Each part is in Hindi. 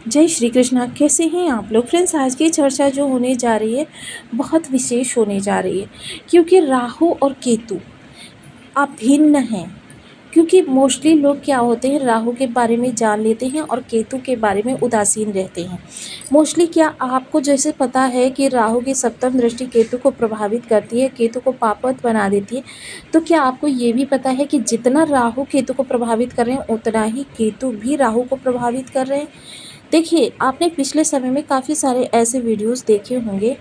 जय श्री कृष्णा। कैसे हैं आप लोग फ्रेंड्स? आज की चर्चा जो होने जा रही है बहुत विशेष होने जा रही है, क्योंकि राहु और केतु अभिन्न हैं। क्योंकि मोस्टली लोग क्या होते हैं, राहु के बारे में जान लेते हैं और केतु के बारे में उदासीन रहते हैं। मोस्टली क्या आपको जैसे पता है कि राहु की सप्तम दृष्टि केतु को प्रभावित करती है, केतु को पापवत बना देती है, तो क्या आपको ये भी पता है कि जितना राहु केतु को प्रभावित कर रहे हैं उतना ही केतु भी राहु को प्रभावित कर रहे हैं। देखिए, आपने पिछले समय में काफ़ी सारे ऐसे वीडियोस देखे होंगे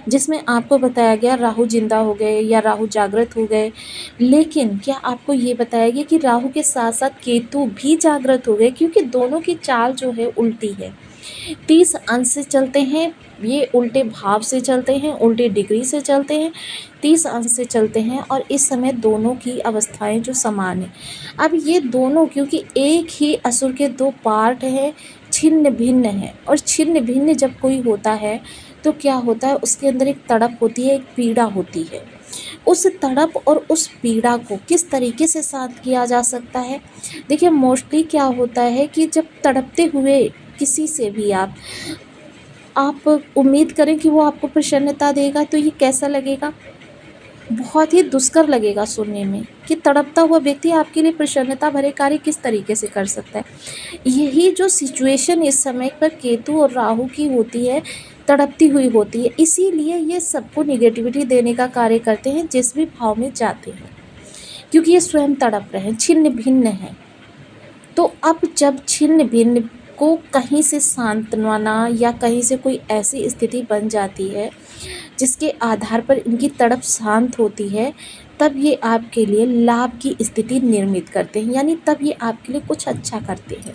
जिसमें आपको बताया गया राहु जिंदा हो गए या राहु जागृत हो गए, लेकिन क्या आपको ये बताया गया कि राहु के साथ साथ केतु भी जागृत हो गए, क्योंकि दोनों की चाल जो है उल्टी है। 30 अंश से चलते हैं, ये उल्टे भाव से चलते हैं, उल्टे डिग्री से चलते हैं, 30 अंश से चलते हैं और इस समय दोनों की अवस्थाएं जो समान है। अब ये दोनों क्योंकि एक ही असुर के दो पार्ट हैं, छिन्न भिन्न है, और छिन्न भिन्न जब कोई होता है तो क्या होता है, उसके अंदर एक तड़प होती है, एक पीड़ा होती है। उस तड़प और उस पीड़ा को किस तरीके से शांत किया जा सकता है? देखिए, मोस्टली क्या होता है कि जब तड़पते हुए किसी से भी आप उम्मीद करें कि वो आपको प्रसन्नता देगा, तो ये कैसा लगेगा? बहुत ही दुष्कर लगेगा सुनने में कि तड़पता हुआ व्यक्ति आपके लिए प्रसन्नता भरे कार्य किस तरीके से कर सकता है। यही जो सिचुएशन इस समय पर केतु और राहु की होती है, तड़पती हुई होती है, इसीलिए ये सबको निगेटिविटी देने का कार्य करते हैं जिस भी भाव में जाते हैं, क्योंकि ये स्वयं तड़प रहे हैं, छिन्न भिन्न हैं। तो अब जब छिन्न भिन्न को कहीं से सांत्वना या कहीं से कोई ऐसी स्थिति बन जाती है जिसके आधार पर इनकी तड़प शांत होती है, तब ये आपके लिए लाभ की स्थिति निर्मित करते हैं, यानी तब ये आपके लिए कुछ अच्छा करते हैं।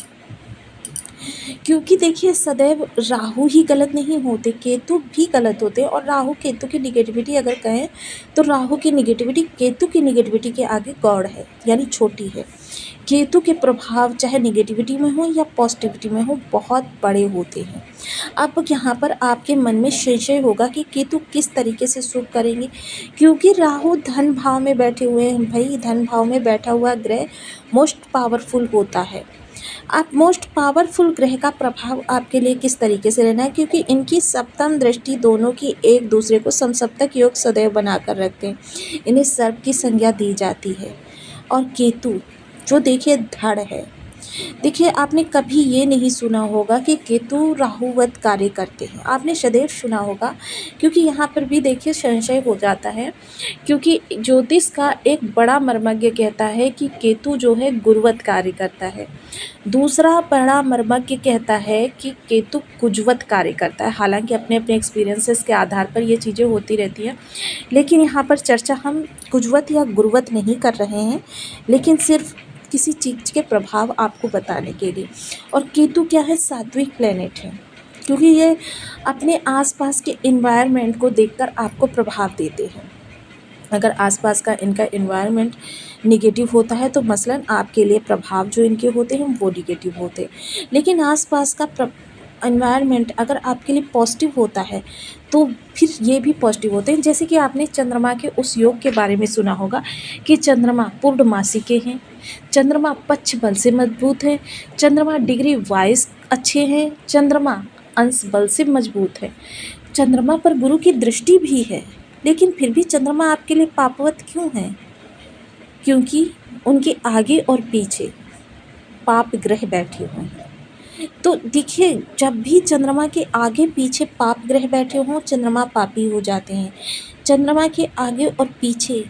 क्योंकि देखिए, सदैव राहु ही गलत नहीं होते, केतु भी गलत होते हैं। और राहु केतु की निगेटिविटी अगर कहें तो राहु की निगेटिविटी केतु की निगेटिविटी के आगे गौड़ है, यानी छोटी है। केतु के प्रभाव चाहे निगेटिविटी में हो या पॉजिटिविटी में हो बहुत बड़े होते हैं। अब यहाँ पर आपके मन में संशय होगा कि केतु किस तरीके से शुभ करेंगे, क्योंकि राहु धन भाव में बैठे हुए हैं। भाई, धन भाव में बैठा हुआ ग्रह मोस्ट पावरफुल होता है। आप मोस्ट पावरफुल ग्रह का प्रभाव आपके लिए किस तरीके से रहना है, क्योंकि इनकी सप्तम दृष्टि दोनों की एक दूसरे को समसप्तक योग सदैव बनाकर रखते हैं। इन्हें सर्प की संज्ञा दी जाती है। और केतु जो देखिए धड़ है। देखिए, आपने कभी ये नहीं सुना होगा कि केतु राहुवत कार्य करते हैं, आपने सदैव सुना होगा, क्योंकि यहाँ पर भी देखिए संशय हो जाता है। क्योंकि ज्योतिष का एक बड़ा मर्मज्ञ कहता है कि केतु जो है गुरुवत कार्य करता है, दूसरा बड़ा मर्मज्ञ कहता है कि केतु कुजवत कार्य करता है। हालांकि अपने अपने एक्सपीरियंसेस के आधार पर ये चीज़ें होती रहती हैं, लेकिन यहाँ पर चर्चा हम कुजवत या गुरुवत नहीं कर रहे हैं, लेकिन सिर्फ किसी चीज़ के प्रभाव आपको बताने के लिए। और केतु क्या है? सात्विक प्लेनेट है, क्योंकि ये अपने आसपास के इन्वायरमेंट को देखकर आपको प्रभाव देते हैं। अगर आसपास का इनका इन्वायरमेंट निगेटिव होता है तो मसलन आपके लिए प्रभाव जो इनके होते हैं वो निगेटिव होते हैं। लेकिन आसपास का एनवायरनमेंट अगर आपके लिए पॉजिटिव होता है तो फिर ये भी पॉजिटिव होते हैं। जैसे कि आपने चंद्रमा के उस योग के बारे में सुना होगा कि चंद्रमा पूर्णमासी के हैं, चंद्रमा पक्ष बल से मजबूत है, चंद्रमा डिग्री वाइज अच्छे हैं, चंद्रमा अंश बल से मजबूत है, चंद्रमा पर गुरु की दृष्टि भी है। लेकिन फिर भी चंद्रमा आपके लिए पापवत क्यों है? क्योंकि उनके आगे और पीछे पाप ग्रह बैठे हुए हैं। तो देखिए, जब भी चंद्रमा के आगे पीछे पाप ग्रह बैठे हों, चंद्रमा पापी हो जाते हैं। चंद्रमा के आगे और पीछे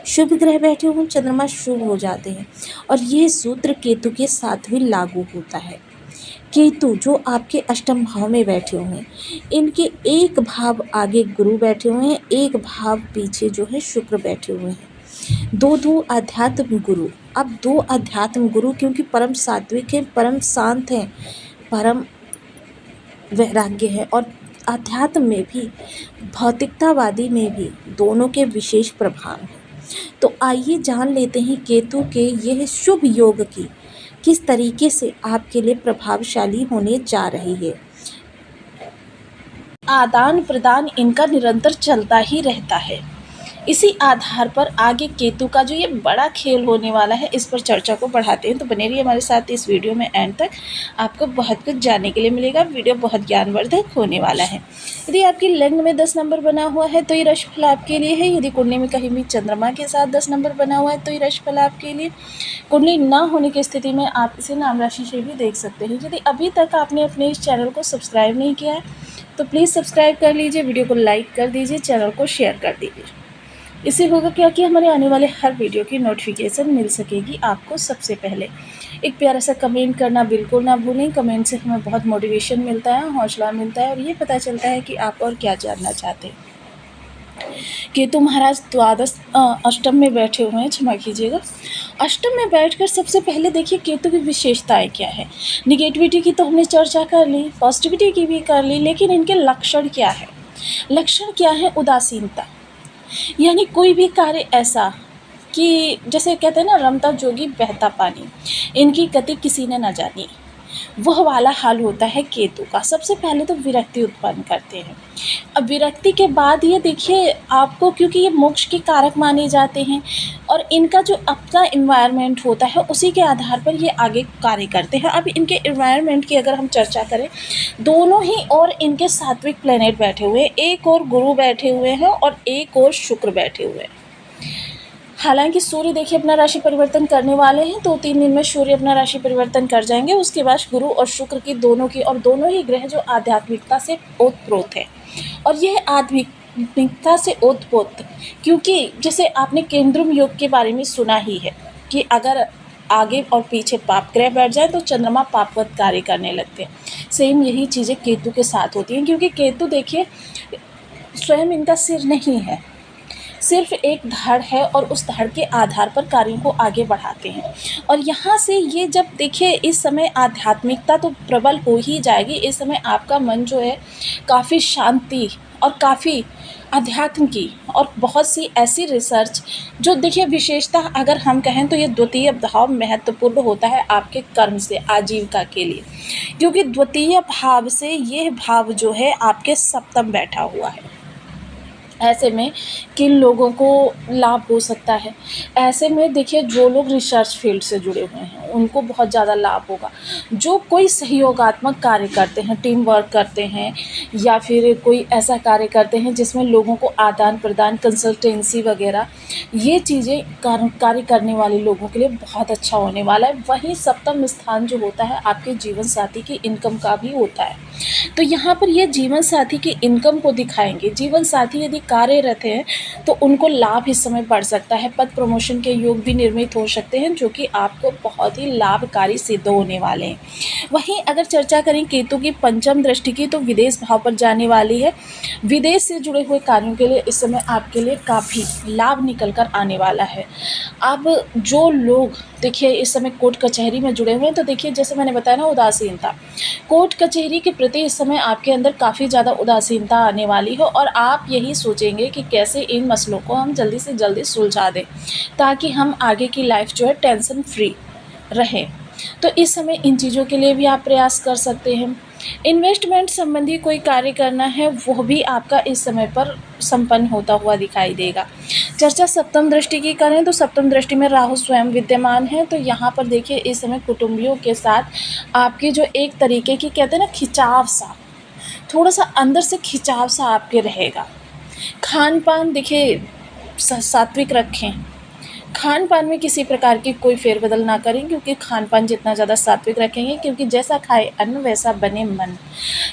शुभ ग्रह बैठे हों, चंद्रमा शुभ हो जाते हैं। और ये सूत्र केतु के साथ भी लागू होता है। केतु जो आपके अष्टम भाव में बैठे हुए हैं, इनके एक भाव आगे गुरु बैठे हुए हैं, एक भाव पीछे जो है शुक्र बैठे हुए हैं। दो अध्यात्म गुरु। अब दो अध्यात्म गुरु क्योंकि परम सात्विक हैं, परम शांत हैं, परम वैराग्य है, और अध्यात्म में भी भौतिकतावादी में भी दोनों के विशेष प्रभाव हैं। तो आइए जान लेते हैं केतु के यह शुभ योग की किस तरीके से आपके लिए प्रभावशाली होने जा रही है। आदान प्रदान इनका निरंतर चलता ही रहता है। इसी आधार पर आगे केतु का जो ये बड़ा खेल होने वाला है, इस पर चर्चा को बढ़ाते हैं। तो बने रहिए हमारे साथ इस वीडियो में एंड तक, आपको बहुत कुछ जानने के लिए मिलेगा। वीडियो बहुत ज्ञानवर्धक होने वाला है। यदि आपकी लग्न में 10 नंबर बना हुआ है तो ये राशिफल आपके लिए है। यदि कुंडली में कहीं भी चंद्रमा के साथ 10 नंबर बना हुआ है तो ये राशिफल आपके लिए। कुंडली ना होने की स्थिति में आप इसे नाम राशि से भी देख सकते हैं। यदि अभी तक आपने अपने इस चैनल को सब्सक्राइब नहीं किया है तो प्लीज़ सब्सक्राइब कर लीजिए, वीडियो को लाइक कर दीजिए, चैनल को शेयर कर दीजिए। इससे होगा क्या कि हमारे आने वाले हर वीडियो की नोटिफिकेशन मिल सकेगी आपको सबसे पहले। एक प्यारा सा कमेंट करना बिल्कुल ना भूलें। कमेंट से हमें बहुत मोटिवेशन मिलता है, हौसला मिलता है और ये पता चलता है कि आप और क्या जानना चाहते हैं। केतु महाराज द्वादश अष्टम में बैठे हुए हैं, क्षमा कीजिएगा। अष्टम में बैठकर सबसे पहले देखिए केतु की विशेषताएं क्या है। निगेटिविटी की तो हमने चर्चा कर ली, पॉजिटिविटी की भी कर ली, लेकिन इनके लक्षण क्या है? लक्षण क्या है? उदासीनता, यानी कोई भी कार्य ऐसा कि जैसे कहते हैं ना, रमता जोगी बहता पानी, इनकी गति किसी ने न जानी, वह वाला हाल होता है केतु का। सबसे पहले तो विरक्ति उत्पन्न करते हैं। अब विरक्ति के बाद ये देखिए आपको, क्योंकि ये मोक्ष के कारक माने जाते हैं और इनका जो अपना इन्वायरमेंट होता है उसी के आधार पर ये आगे कार्य करते हैं। अब इनके इन्वायरमेंट की अगर हम चर्चा करें, दोनों ही और इनके सात्विक प्लैनेट बैठे हुए हैं, एक और गुरु बैठे हुए हैं और एक और शुक्र बैठे हुए हैं। हालांकि सूर्य देखिए अपना राशि परिवर्तन करने वाले हैं, 2-3 दिन में सूर्य अपना राशि परिवर्तन कर जाएंगे। उसके बाद गुरु और शुक्र की दोनों ही ग्रह जो आध्यात्मिकता से ओतप्रोत है। और यह आध्यात्मिकता से ओतप्रोत, क्योंकि जैसे आपने केंद्रुम योग के बारे में सुना ही है कि अगर आगे और पीछे पाप ग्रह बैठ जाए तो चंद्रमा पापवत कार्य करने लगते हैं। सेम यही चीज़ें केतु के साथ होती हैं, क्योंकि केतु देखिए स्वयं इनका सिर नहीं है, सिर्फ एक धड़ है और उस धड़ के आधार पर कार्यों को आगे बढ़ाते हैं। और यहाँ से ये जब देखिए इस समय आध्यात्मिकता तो प्रबल हो ही जाएगी। इस समय आपका मन जो है काफ़ी शांति और काफ़ी अध्यात्म की और बहुत सी ऐसी रिसर्च जो देखिए विशेषता अगर हम कहें तो ये द्वितीय भाव महत्वपूर्ण होता है आपके कर्म से आजीविका के लिए, क्योंकि द्वितीय भाव से ये भाव जो है आपके सप्तम बैठा हुआ है। ऐसे में किन लोगों को लाभ हो सकता है? ऐसे में देखिए जो लोग रिसर्च फील्ड से जुड़े हुए हैं उनको बहुत ज़्यादा लाभ होगा। जो कोई सहयोगात्मक कार्य करते हैं, टीम वर्क करते हैं, या फिर कोई ऐसा कार्य करते हैं जिसमें लोगों को आदान प्रदान, कंसल्टेंसी वगैरह, ये चीज़ें कार्य करने वाले लोगों के लिए बहुत अच्छा होने वाला है। वहीं सप्तम स्थान जो होता है आपके जीवन साथी की इनकम का भी होता है। तो यहाँ पर ये जीवन साथी की इनकम को दिखाएंगे। जीवन साथी यदि कार्यरत हैं तो उनको लाभ इस समय बढ़ सकता है। पद प्रमोशन के योग भी निर्मित हो सकते हैं, जो कि आपको बहुत ही लाभकारी सिद्ध होने वाले हैं। वहीं अगर चर्चा करें केतु की पंचम दृष्टि की, तो विदेश भाव पर जाने वाली है। विदेश से जुड़े हुए कार्यों के लिए इस समय आपके लिए काफ़ी लाभ निकल कर आने वाला है। अब जो लोग देखिए इस समय कोर्ट कचहरी में जुड़े हुए हैं, तो देखिए जैसे मैंने बताया ना, उदासीनता, कोर्ट कचहरी के प्रति इस समय आपके अंदर काफ़ी ज़्यादा उदासीनता आने वाली है और आप यही सोचेंगे कि कैसे इन मसलों को हम जल्दी से जल्दी सुलझा दें ताकि हम आगे की लाइफ जो है टेंशन फ्री रहें। तो इस समय इन चीज़ों के लिए भी आप प्रयास कर सकते हैं। इन्वेस्टमेंट संबंधी कोई कार्य करना है वो भी आपका इस समय पर संपन्न होता हुआ दिखाई देगा। चर्चा सप्तम दृष्टि की करें तो सप्तम दृष्टि में राहु स्वयं विद्यमान है। तो यहाँ पर देखिए इस समय कुटुंबियों के साथ आपकी जो एक तरीके की कहते हैं ना खिंचाव सा, थोड़ा सा अंदर से खिंचाव सा आपके रहेगा। खान पान देखिए सात्विक रखें, खान पान में किसी प्रकार की कोई फेरबदल ना करें, क्योंकि खान पान जितना ज़्यादा सात्विक रखेंगे, क्योंकि जैसा खाए अन्न वैसा बने मन,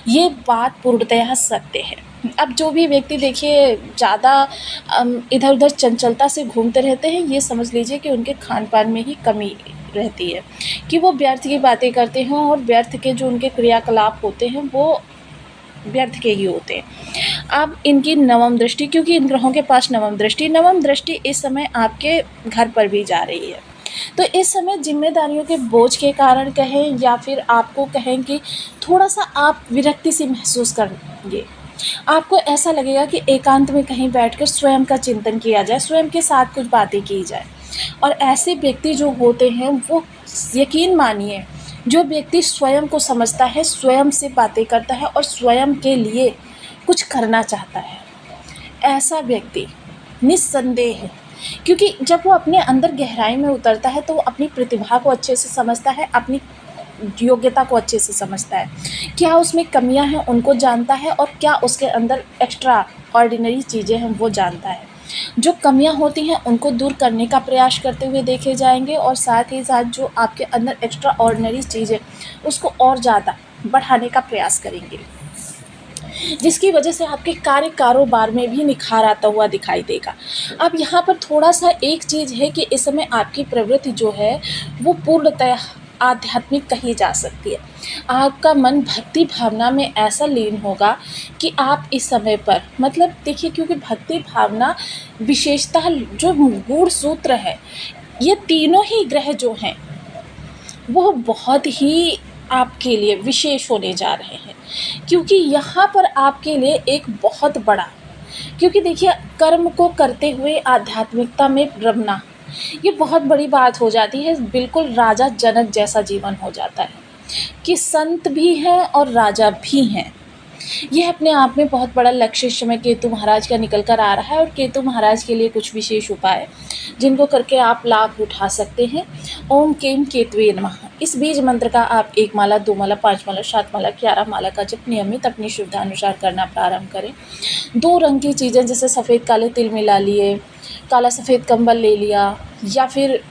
ये बात पूर्णतः सत्य है। अब जो भी व्यक्ति देखिए ज़्यादा इधर उधर चंचलता से घूमते रहते हैं, ये समझ लीजिए कि उनके खान पान में ही कमी रहती है, कि वो व्यर्थ की बातें करते हैं और व्यर्थ के जो उनके क्रियाकलाप होते हैं वो व्यर्थ के ही होते हैं। अब इनकी नवम दृष्टि, क्योंकि इन ग्रहों के पास नवम दृष्टि इस समय आपके घर पर भी जा रही है। तो इस समय जिम्मेदारियों के बोझ के कारण कहें या फिर आपको कहें कि थोड़ा सा आप विरक्ति सी महसूस करेंगे। आपको ऐसा लगेगा कि एकांत में कहीं बैठकर स्वयं का चिंतन किया जाए, स्वयं के साथ कुछ बातें की जाए। और ऐसे व्यक्ति जो होते हैं वो, यकीन मानिए, जो व्यक्ति स्वयं को समझता है, स्वयं से बातें करता है और स्वयं के लिए कुछ करना चाहता है, ऐसा व्यक्ति निस्संदेह है। क्योंकि जब वो अपने अंदर गहराई में उतरता है तो वो अपनी प्रतिभा को अच्छे से समझता है, अपनी योग्यता को अच्छे से समझता है, क्या उसमें कमियां हैं उनको जानता है, और क्या उसके अंदर एक्स्ट्रा ऑर्डिनरी चीज़ें हैं वो जानता है। जो कमियां होती हैं उनको दूर करने का प्रयास करते हुए देखे जाएंगे, और साथ ही साथ जो आपके अंदर एक्स्ट्रा ऑर्डिनरी चीज़ें उसको और ज़्यादा बढ़ाने का प्रयास करेंगे, जिसकी वजह से आपके कार्य कारोबार में भी निखार आता हुआ दिखाई देगा। अब यहाँ पर थोड़ा सा एक चीज़ है कि इस समय आपकी प्रवृत्ति जो है वो पूर्णतः आध्यात्मिक कही जा सकती है। आपका मन भक्ति भावना में ऐसा लीन होगा कि आप इस समय पर, मतलब देखिए, क्योंकि भक्ति भावना विशेषतः जो गूढ़ सूत्र है, ये तीनों ही ग्रह जो हैं वो बहुत ही आपके लिए विशेष होने जा रहे हैं। क्योंकि यहाँ पर आपके लिए एक बहुत बड़ा, क्योंकि देखिए, कर्म को करते हुए आध्यात्मिकता में रमना ये बहुत बड़ी बात हो जाती है। बिल्कुल राजा जनक जैसा जीवन हो जाता है कि संत भी हैं और राजा भी हैं। ये अपने आप में बहुत बड़ा लक्ष्य इस समय केतु महाराज का निकल कर आ रहा है, और केतु महाराज के लिए कुछ विशेष उपाय जिनको करके आप लाभ उठा सकते हैं। ओम केम केतुवे नमः, इस बीज मंत्र का आप 1 माला, 2 माला, 5 माला, 7 माला, 11 माला का जप नियमित अपनी सुविधा अनुसार करना प्रारंभ करें। 2 रंग की चीज़ें जैसे सफ़ेद काले तिल मिला लिए, काला सफ़ेद कंबल ले लिया, या फिर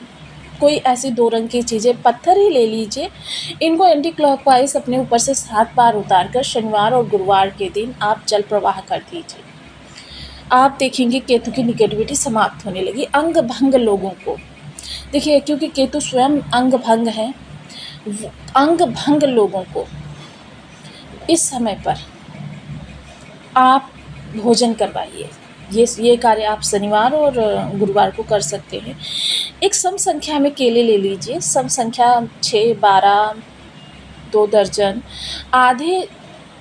कोई ऐसी 2 रंग की चीज़ें, पत्थर ही ले लीजिए, इनको एंटी क्लॉकवाइज अपने ऊपर से 7 बार उतार कर शनिवार और गुरुवार के दिन आप जल प्रवाह कर दीजिए। आप देखेंगे केतु की निगेटिविटी समाप्त होने लगी। अंग भंग लोगों को देखिए, क्योंकि केतु स्वयं अंग भंग है, अंग भंग लोगों को इस समय पर आप भोजन करवाइए। ये कार्य आप शनिवार और गुरुवार को कर सकते हैं। एक सम संख्या में केले ले लीजिए, सम संख्या 6, 12, 2 दर्जन। आधे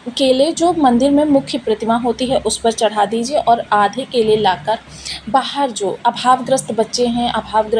केले जो मंदिर में मुख्य प्रतिमा होती है उस पर चढ़ा दीजिए, और आधे केले लाकर बाहर जो अभावग्रस्त बच्चे हैं, अभावग्रस्त